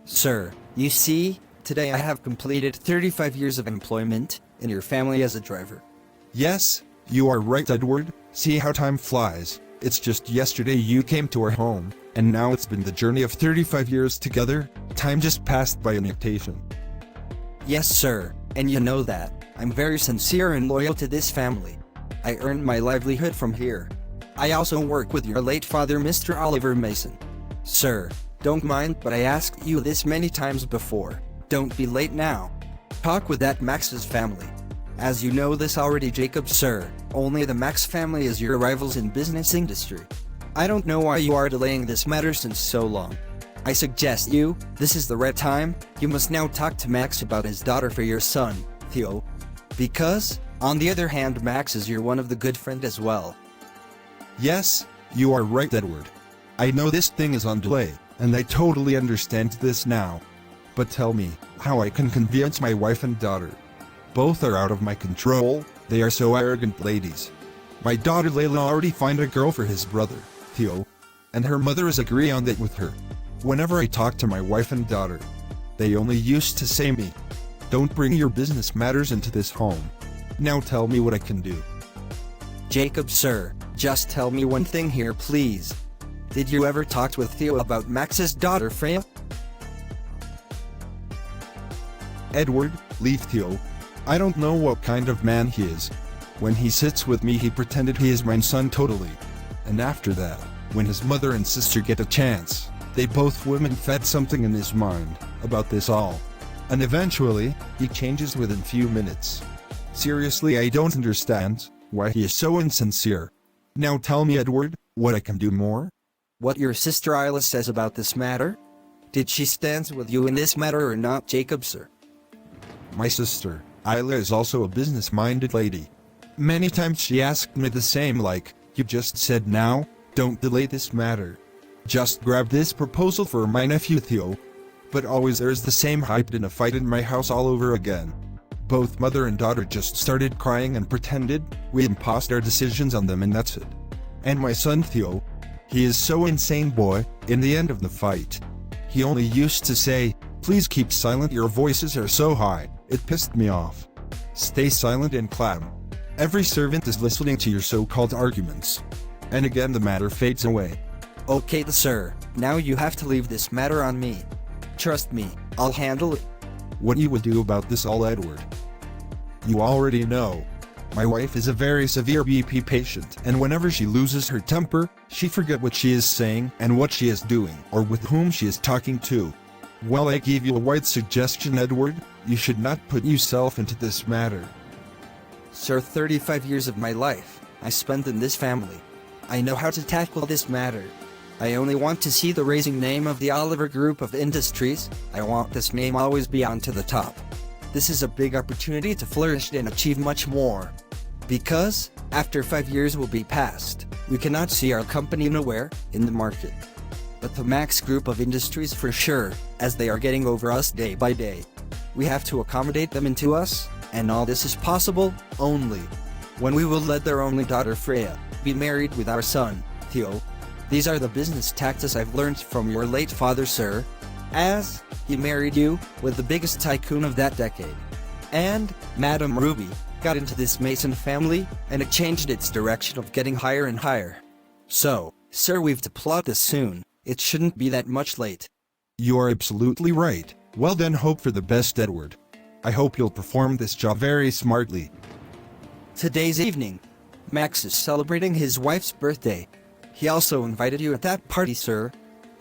Sir, you see, today I have completed 35 years of employment in your family as a driver. Yes, you are right, Edward. See how time flies. It's just yesterday you came to our home, and now it's been the journey of 35 years together. Time just passed by in dictation. Yes, sir, and you know that. I'm very sincere and loyal to this family. I earned my livelihood from here. I also work with your late father, Mr. Oliver Mason. Sir, don't mind, but I asked you this many times before. Don't be late now. Talk with that Max's family. As you know this already, Jacob, sir, only the Max family is your rivals in business industry. I don't know why you are delaying this matter since so long. I suggest this is the right time. You must now talk to Max about his daughter for your son, Theo. Because, on the other hand, Max is your one of the good friend as well. Yes, you are right, Edward. I know this thing is on delay, and I totally understand this now. But tell me, how I can convince my wife and daughter? Both are out of my control, they are so arrogant ladies. My daughter Layla already find a girl for his brother, Theo. And her mother is agree on that with her. Whenever I talk to my wife and daughter, they only used to say me, "Don't bring your business matters into this home." Now tell me what I can do. Jacob, sir, just tell me one thing here, please. Did you ever talk with Theo about Max's daughter, Freya? Edward, leave Theo. I don't know what kind of man he is. When he sits with me he pretended he is my son totally. And after that, when his mother and sister get a chance, they both women fed something in his mind about this all. And eventually, he changes within few minutes. Seriously, I don't understand why he is so insincere. Now tell me, Edward, what I can do more? What your sister Isla says about this matter? Did she stand with you in this matter or not, Jacob, sir? My sister, Isla, is also a business-minded lady. Many times she asked me the same, like, you just said now, don't delay this matter. Just grab this proposal for my nephew Theo. But always there's the same hype in a fight in my house all over again. Both mother and daughter just started crying and pretended we imposed our decisions on them, and that's it. And my son Theo, he is so insane, boy. In the end of the fight, he only used to say, "Please keep silent, your voices are so high." It pissed me off. Stay silent and calm. Every servant is listening to your so-called arguments. And again the matter fades away. Okay, sir, now you have to leave this matter on me. Trust me, I'll handle it. What you would do about this all, Edward? You already know. My wife is a very severe BP patient, and whenever she loses her temper, she forget what she is saying and what she is doing or with whom she is talking to. Well, I give you a wide suggestion, Edward. You should not put yourself into this matter. Sir, 35 years of my life I spent in this family. I know how to tackle this matter. I only want to see the rising name of the Oliver Group of Industries. I want this name always be on to the top. This is a big opportunity to flourish and achieve much more. Because, after 5 years will be past, we cannot see our company nowhere in the market. But the Max Group of Industries for sure, as they are getting over us day by day. We have to accommodate them into us, and all this is possible only when we will let their only daughter Freya be married with our son, Theo. These are the business tactics I've learned from your late father, sir, as he married you with the biggest tycoon of that decade. And Madame Ruby got into this Mason family, and it changed its direction of getting higher and higher. So, sir, we've to plot this soon. It shouldn't be that much late. You are absolutely right. Well then, hope for the best, Edward. I hope you'll perform this job very smartly. Today's evening, Max is celebrating his wife's birthday. He also invited you at that party, sir.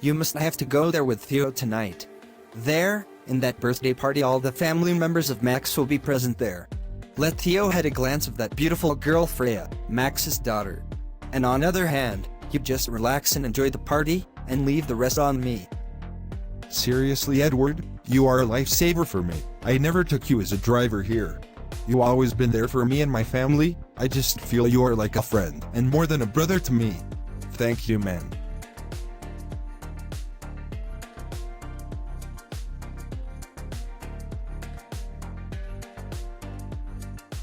You must have to go there with Theo tonight. There, in that birthday party, all the family members of Max will be present there. Let Theo had a glance of that beautiful girl Freya, Max's daughter. And on the other hand, you just relax and enjoy the party, and leave the rest on me. Seriously, Edward, you are a lifesaver for me. I never took you as a driver here. You always been there for me and my family. I just feel you are like a friend and more than a brother to me. Thank you, man.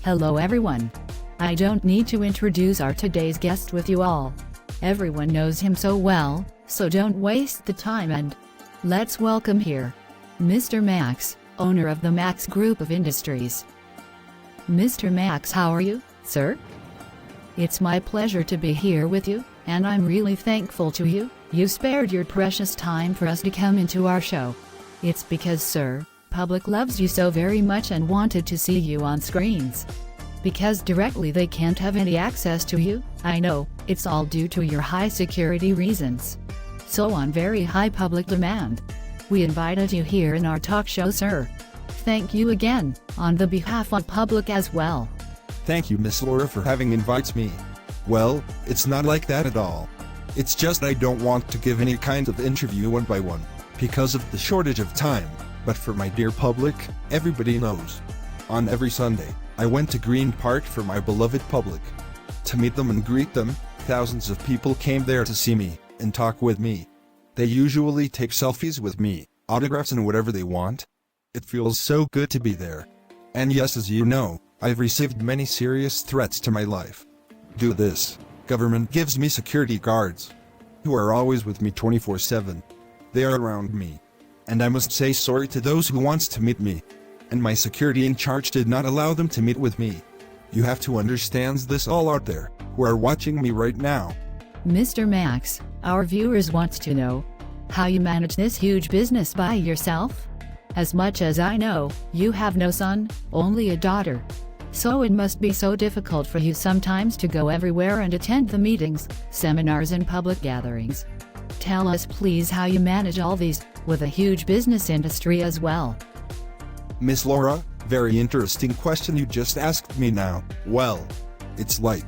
Hello everyone. I don't need to introduce our today's guest with you all. Everyone knows him so well, so don't waste the time and let's welcome here Mr. Max, owner of the Max Group of Industries. Mr. Max, how are you, sir? It's my pleasure to be here with you, and I'm really thankful to you. You spared your precious time for us to come into our show. It's because, sir, public loves you so very much and wanted to see you on screens. Because directly they can't have any access to you, I know, it's all due to your high security reasons. So on very high public demand, we invited you here in our talk show, sir. Thank you again, on the behalf of public as well. Thank you, Miss Laura, for having invited me. Well, it's not like that at all. It's just I don't want to give any kind of interview one by one, because of the shortage of time. But for my dear public, everybody knows. On every Sunday, I went to Green Park for my beloved public. To meet them and greet them, thousands of people came there to see me and talk with me. They usually take selfies with me, autographs and whatever they want. It feels so good to be there. And yes, as you know, I've received many serious threats to my life. Do this. Government gives me security guards, who are always with me 24/7. They are around me. And I must say sorry to those who wants to meet me. And my security in charge did not allow them to meet with me. You have to understand this all out there, who are watching me right now. Mr. Max, our viewers wants to know how you manage this huge business by yourself. As much as I know, you have no son, only a daughter. So it must be so difficult for you sometimes to go everywhere and attend the meetings, seminars and public gatherings. Tell us please how you manage all these, with a huge business industry as well. Miss Laura, very interesting question you just asked me now. Well, it's like,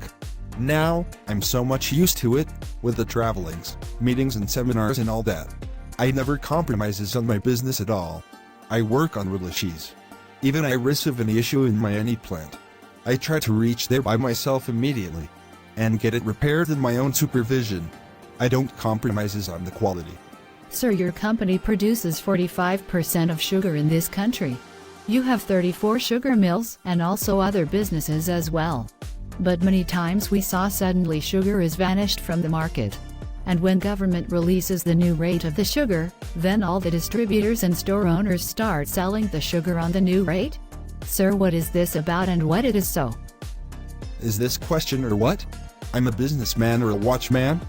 now, I'm so much used to it, with the travelings, meetings and seminars and all that. I never compromises on my business at all. I work on releases. Even I receive an issue in my any plant, I try to reach there by myself immediately, and get it repaired in my own supervision. I don't compromises on the quality. Sir, your company produces 45% of sugar in this country. You have 34 sugar mills and also other businesses as well. But many times we saw suddenly sugar is vanished from the market. And when government releases the new rate of the sugar, then all the distributors and store owners start selling the sugar on the new rate? Sir, what is this about and what it is so? Is this question or what? I'm a businessman or a watchman?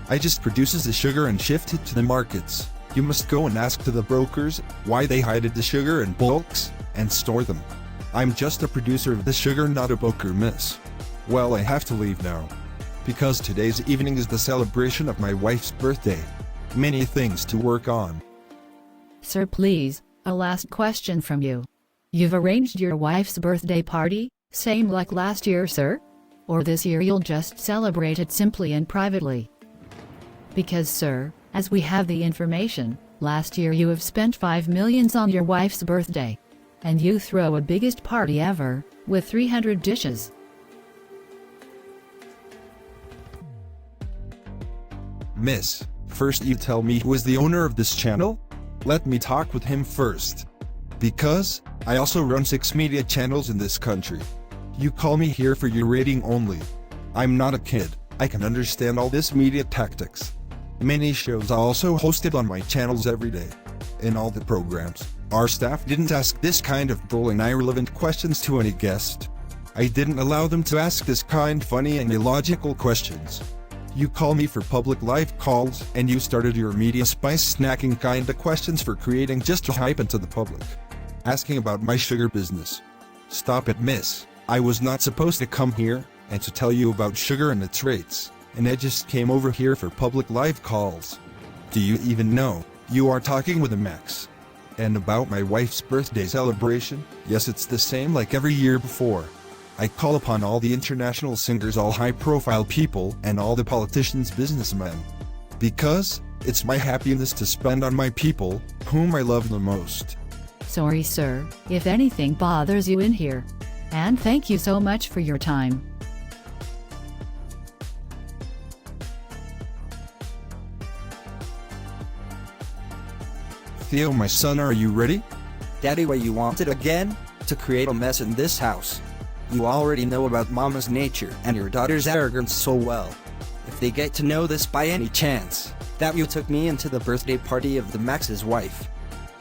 I just produces the sugar and shift it to the markets. You must go and ask to the brokers why they hided the sugar in bulks and store them. I'm just a producer of the sugar, not a broker, miss. Well, I have to leave now, because today's evening is the celebration of my wife's birthday. Many things to work on. Sir, please, a last question from you. You've arranged your wife's birthday party, same like last year, sir? Or this year you'll just celebrate it simply and privately? Because, sir, as we have the information, last year you have spent 5 million on your wife's birthday. And you throw a biggest party ever, with 300 dishes. Miss, first you tell me who is the owner of this channel? Let me talk with him first. Because, I also run 6 media channels in this country. You call me here for your rating only. I'm not a kid, I can understand all this media tactics. Many shows are also hosted on my channels every day. In all the programs, our staff didn't ask this kind of dull and irrelevant questions to any guest. I didn't allow them to ask this kind funny and illogical questions. You call me for public live calls and you started your media spice snacking kinda questions for creating just to hype into the public. Asking about my sugar business. Stop it, miss. I was not supposed to come here and to tell you about sugar and its rates, and I just came over here for public live calls. Do you even know you are talking with a Max? And about my wife's birthday celebration, yes, it's the same like every year before. I call upon all the international singers, all high-profile people, and all the politicians, businessmen. Because, it's my happiness to spend on my people, whom I love the most. Sorry, sir, if anything bothers you in here. And thank you so much for your time. Theo, my son, are you ready? Daddy, what you wanted again? To create a mess in this house. You already know about Mama's nature and your daughter's arrogance so well. If they get to know this by any chance, that you took me into the birthday party of the Max's wife,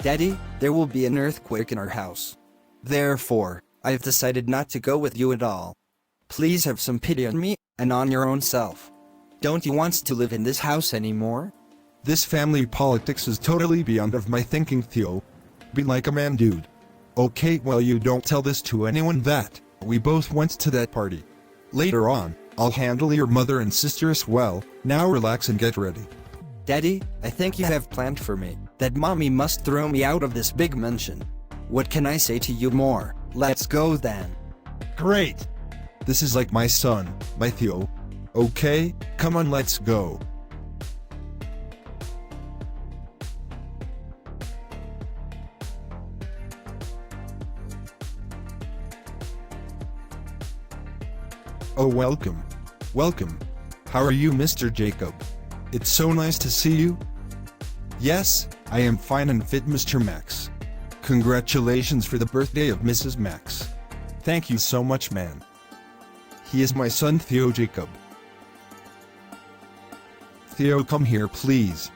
Daddy, there will be an earthquake in our house. Therefore, I have decided not to go with you at all. Please have some pity on me, and on your own self. Don't you want to live in this house anymore? This family politics is totally beyond of my thinking, Theo. Be like a man, dude. Okay, well, you don't tell this to anyone that we both went to that party. Later on, I'll handle your mother and sister as well. Now relax and get ready. Daddy, I think you have planned for me that mommy must throw me out of this big mansion. What can I say to you more? Let's go then. Great! This is like my son, my Theo. Okay, come on, let's go. Oh, welcome. Welcome. How are you, Mr. Jacob? It's so nice to see you. Yes, I am fine and fit, Mr. Max. Congratulations for the birthday of Mrs. Max. Thank you so much, man. He is my son, Theo Jacob. Theo, come here, please.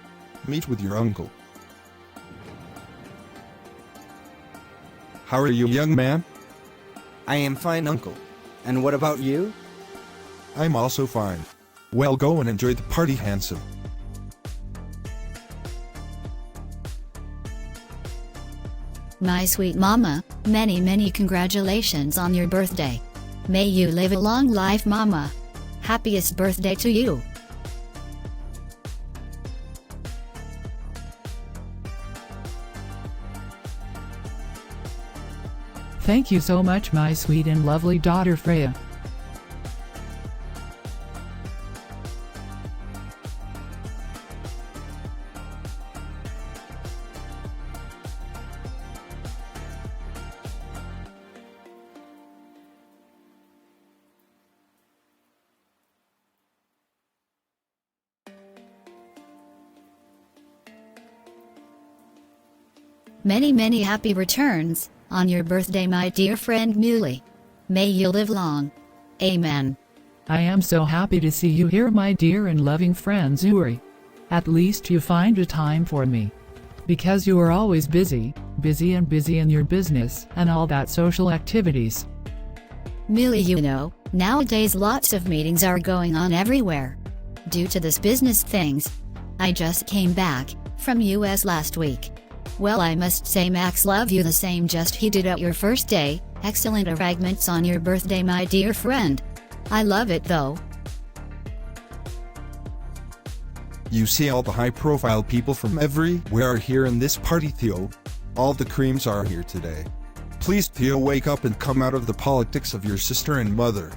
Meet with your uncle. How are you, young man? I am fine, uncle. And what about you? I'm also fine. Well, go and enjoy the party, handsome. My sweet mama, many congratulations on your birthday. May you live a long life, mama. Happiest birthday to you. Thank you so much, my sweet and lovely daughter Freya. Many happy returns on your birthday, my dear friend Muley. May you live long. Amen. I am so happy to see you here, my dear and loving friend Zuri. At least you find a time for me. Because you are always busy in your business and all that social activities. Muley, you know, nowadays lots of meetings are going on everywhere. Due to this business things. I just came back from US last week. Well, I must say Max love you the same just he did at your first day. Excellent arrangements on your birthday, my dear friend. I love it though. You see all the high-profile people from everywhere are here in this party, Theo. All the creams are here today. Please, Theo, wake up and come out of the politics of your sister and mother.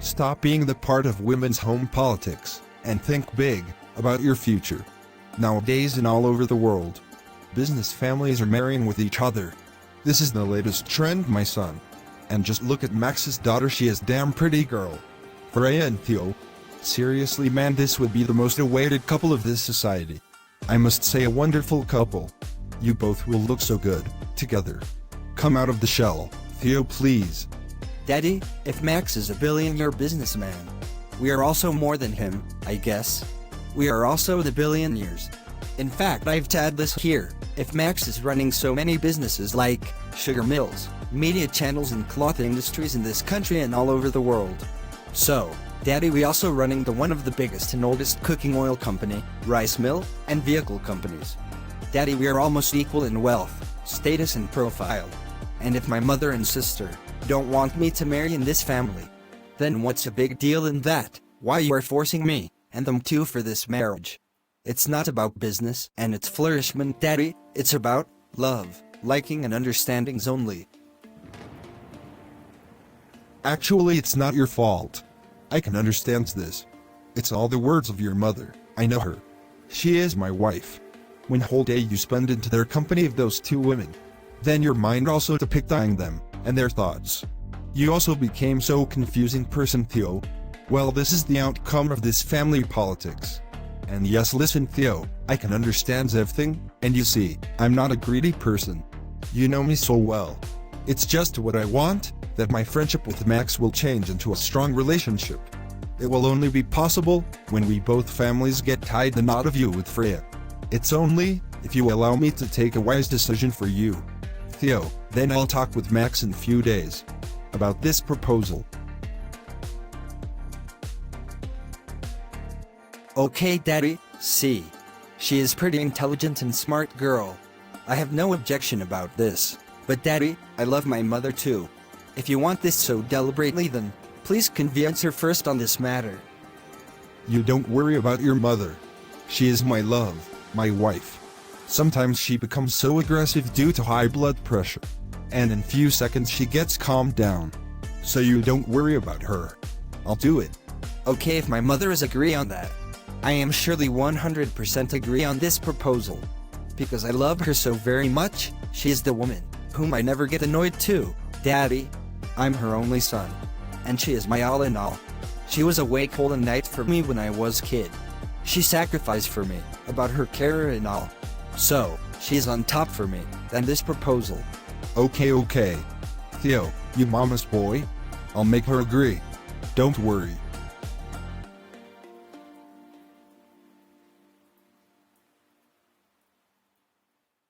Stop being the part of women's home politics, and think big about your future. Nowadays and all over the world, business families are marrying with each other. This is the latest trend, my son. And just look at Max's daughter, she is damn pretty girl. Freya and Theo. Seriously, man, this would be the most awaited couple of this society. I must say, a wonderful couple. You both will look so good together. Come out of the shell, Theo, please. Daddy, if Max is a billionaire businessman, we are also more than him, I guess. We are also the billionaires. In fact, I've tagged this here. If Max is running so many businesses like sugar mills, media channels and cloth industries in this country and all over the world. So, Daddy, we also running the one of the biggest and oldest cooking oil company, rice mill, and vehicle companies. Daddy, we are almost equal in wealth, status and profile. And if my mother and sister don't want me to marry in this family, then what's a big deal in that? Why you are forcing me, and them too, for this marriage? It's not about business and its flourishment, Daddy. It's about love, liking and understandings only. Actually, it's not your fault. I can understand this. It's all the words of your mother. I know her. She is my wife. When whole day you spend into their company of those two women, then your mind also depicting them and their thoughts. You also became so confusing person, Theo. Well, this is the outcome of this family politics. And yes, listen, Theo, I can understand everything, and you see, I'm not a greedy person. You know me so well. It's just what I want, that my friendship with Max will change into a strong relationship. It will only be possible when we both families get tied the knot of you with Freya. It's only if you allow me to take a wise decision for you, Theo, then I'll talk with Max in a few days about this proposal. Okay, Daddy, see. She is pretty intelligent and smart girl. I have no objection about this. But Daddy, I love my mother too. If you want this so deliberately, then please convince her first on this matter. You don't worry about your mother. She is my love, my wife. Sometimes she becomes so aggressive due to high blood pressure. And in few seconds she gets calmed down. So you don't worry about her. I'll do it. Okay, if my mother is agree on that. I am surely 100% agree on this proposal. Because I love her so very much, she is the woman whom I never get annoyed to. Daddy, I'm her only son. And she is my all in all. She was awake whole night for me when I was kid. She sacrificed for me, about her care and all. So, she's on top for me, than this proposal. Okay. Theo, you mama's boy. I'll make her agree. Don't worry.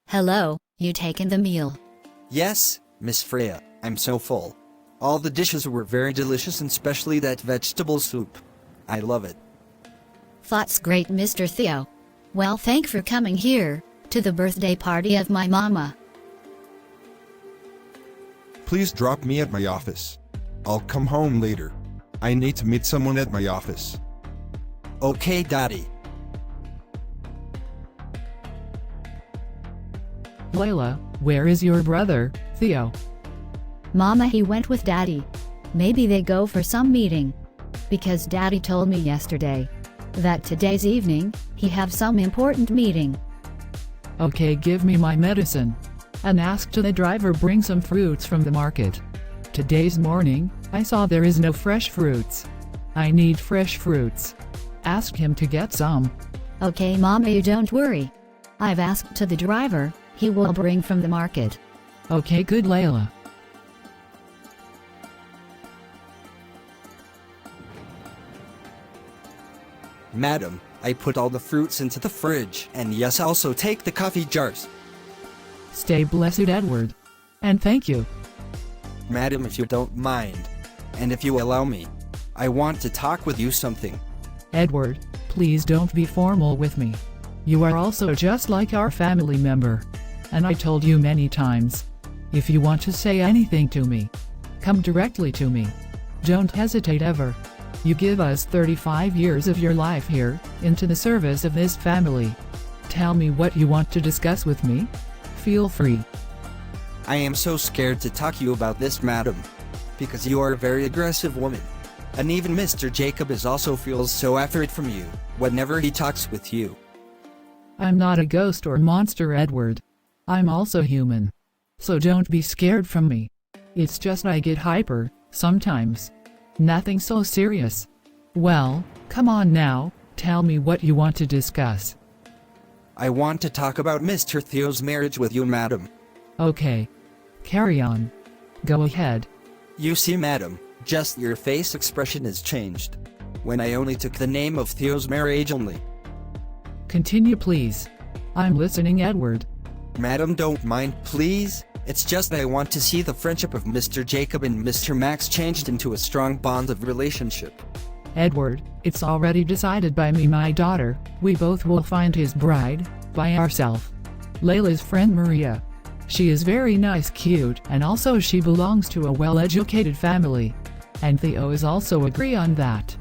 Hello, you taken the meal? Yes, Miss Freya, I'm so full. All the dishes were very delicious and especially that vegetable soup. I love it. That's great, Mr. Theo. Well, thank for coming here, to the birthday party of my mama. Please drop me at my office. I'll come home later. I need to meet someone at my office. Okay, Daddy. Layla, where is your brother, Theo? Mama, he went with Daddy. Maybe they go for some meeting. Because Daddy told me yesterday that today's evening, he have some important meeting. Okay, give me my medicine. And ask to the driver bring some fruits from the market. Today's morning, I saw there is no fresh fruits. I need fresh fruits. Ask him to get some. Okay, Mama, you don't worry. I've asked to the driver, he will bring from the market. Okay, good, Layla. Madam, I put all the fruits into the fridge, and yes, also take the coffee jars. Stay blessed, Edward. And thank you. Madam, if you don't mind, and if you allow me, I want to talk with you something. Edward, please don't be formal with me. You are also just like our family member. And I told you many times. If you want to say anything to me, come directly to me. Don't hesitate ever. You give us 35 years of your life here, into the service of this family. Tell me what you want to discuss with me. Feel free. I am so scared to talk to you about this, madam. Because you are a very aggressive woman. And even Mr. Jacob is also feels so afraid from you, whenever he talks with you. I'm not a ghost or monster, Edward. I'm also human. So don't be scared from me. It's just I get hyper, sometimes. Nothing so serious. Well, come on now, tell me what you want to discuss. I want to talk about Mr. Theo's marriage with you, madam. Okay. Carry on. Go ahead. You see, madam, just your face expression has changed. When I only took the name of Theo's marriage only. Continue, please. I'm listening, Edward. Madam, don't mind, please. It's just I want to see the friendship of Mr. Jacob and Mr. Max changed into a strong bond of relationship. Edward, it's already decided by me, my daughter. We both will find his bride, by ourselves. Layla's friend Maria. She is very nice, cute, and also she belongs to a well-educated family. And Theo is also agree on that.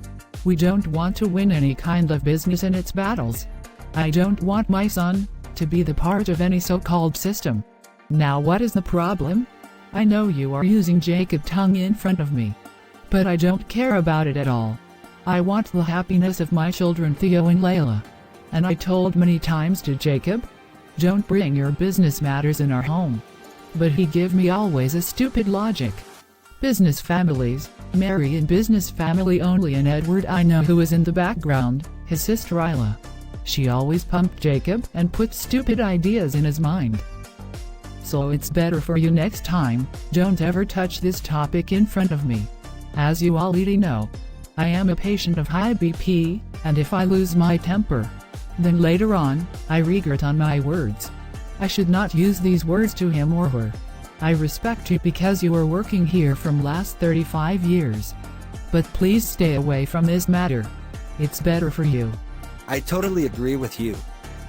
We don't want to win any kind of business in its battles. I don't want my son to be the part of any so-called system. Now what is the problem? I know you are using Jacob tongue in front of me. But I don't care about it at all. I want the happiness of my children Theo and Layla. And I told many times to Jacob, don't bring your business matters in our home. But he give me always a stupid logic. Business families, marry in business family only, and Edward I know who is in the background, his sister Isla. She always pumped Jacob and put stupid ideas in his mind. So it's better for you next time, don't ever touch this topic in front of me. As you already know, I am a patient of high BP, and if I lose my temper, Then later on, I regret on my words. I should not use these words to him or her. I respect you because you are working here from last 35 years. But please stay away from this matter. It's better for you. I totally agree with you.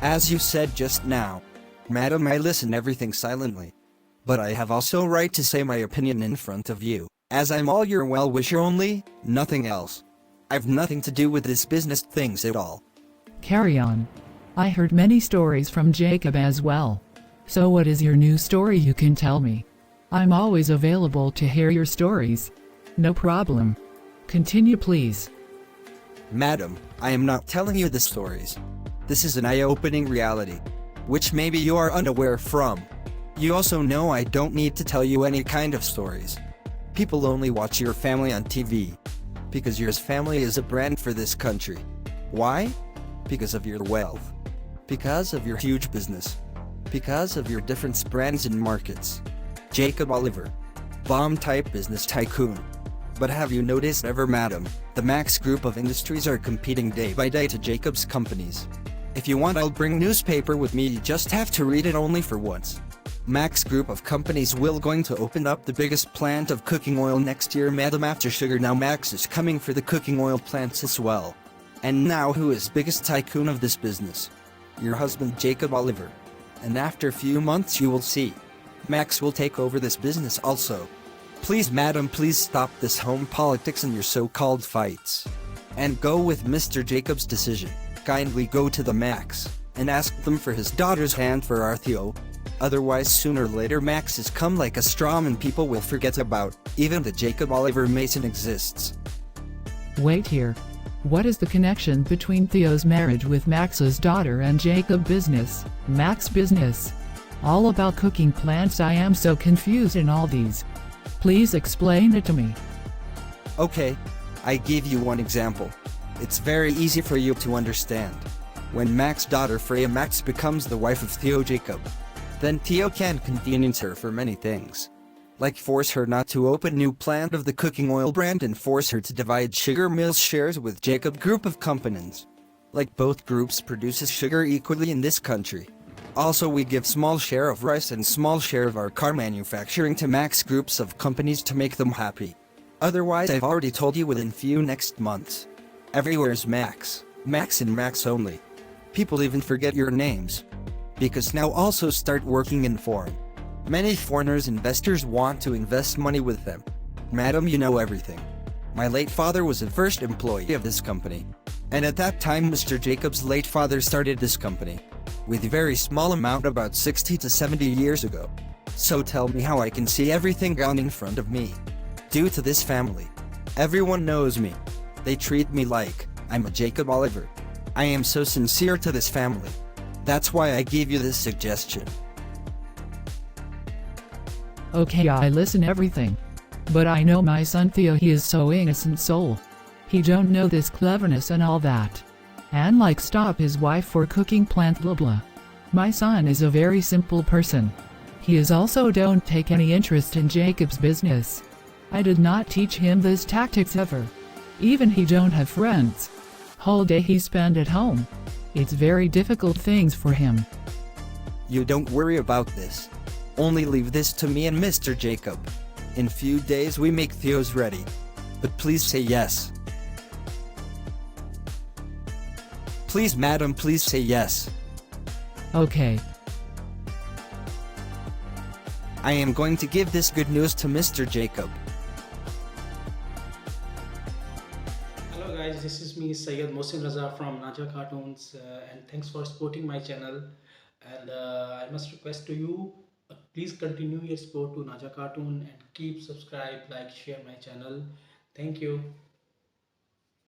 As you said just now, madam, I listen everything silently. But I have also right to say my opinion in front of you, as I'm all your well-wisher only, nothing else. I've nothing to do with this business things at all. Carry on. I heard many stories from Jacob as well. So what is your new story you can tell me? I'm always available to hear your stories. No problem. Continue please. Madam, I am not telling you the stories. This is an eye-opening reality, which maybe you are unaware from. You also know I don't need to tell you any kind of stories. People only watch your family on TV. Because your family is a brand for this country. Why? Because of your wealth. Because of your huge business. Because of your different brands and markets. Jacob Oliver. Bomb-type business tycoon. But have you noticed ever, madam, the Max Group of Industries are competing day by day to Jacob's companies. If you want, I'll bring newspaper with me, you just have to read it only for once. Max Group of Companies will going to open up the biggest plant of cooking oil next year, madam. After sugar, now Max is coming for the cooking oil plants as well. And now who is biggest tycoon of this business? Your husband Jacob Oliver. And after few months you will see. Max will take over this business also. Please madam, please stop this home politics and your so-called fights. And go with Mr. Jacob's decision. Kindly go to the Max and ask them for his daughter's hand for our Theo. Otherwise sooner or later Max is come like a straw and people will forget about even the Jacob Oliver Mason exists. Wait here. What is the connection between Theo's marriage with Max's daughter and Jacob business, Max business? All about cooking plants. I am so confused in all these. Please explain it to me. Okay, I give you one example. It's very easy for you to understand. When Max's daughter Freya Max becomes the wife of Theo Jacob, then Theo can convenience her for many things. Like force her not to open new plant of the cooking oil brand and force her to divide sugar mills shares with Jacob Group of Companies. Like both groups produces sugar equally in this country. Also we give small share of rice and small share of our car manufacturing to Max Groups of Companies to make them happy. Otherwise I've already told you within few next months. Everywhere's Max, Max and Max only. People even forget your names. Because now also start working in foreign. Many foreigners investors want to invest money with them. Madam, you know everything. My late father was the first employee of this company. And at that time Mr. Jacob's late father started this company. With a very small amount about 60 to 70 years ago. So tell me how I can see everything gone in front of me. Due to this family. Everyone knows me. They treat me like I'm a Jacob Oliver. I am so sincere to this family. That's why I gave you this suggestion. Okay, I listen everything. But I know my son Theo, he is so innocent soul. He don't know this cleverness and all that. And like stop his wife for cooking plant blah blah. My son is a very simple person. He is also don't take any interest in Jacob's business. I did not teach him this tactics ever. Even he don't have friends. Whole day he spend at home. It's very difficult things for him. You don't worry about this. Only leave this to me and Mr. Jacob. In few days we make Theo's ready. But please say yes. Please madam, please say yes. Okay. I am going to give this good news to Mr. Jacob. Hello guys, this is me Syed Mohsin Raza from Naja Cartoons and thanks for supporting my channel. And I must request to you, please continue your support to Naja Cartoon and keep subscribe, like, share my channel. Thank you.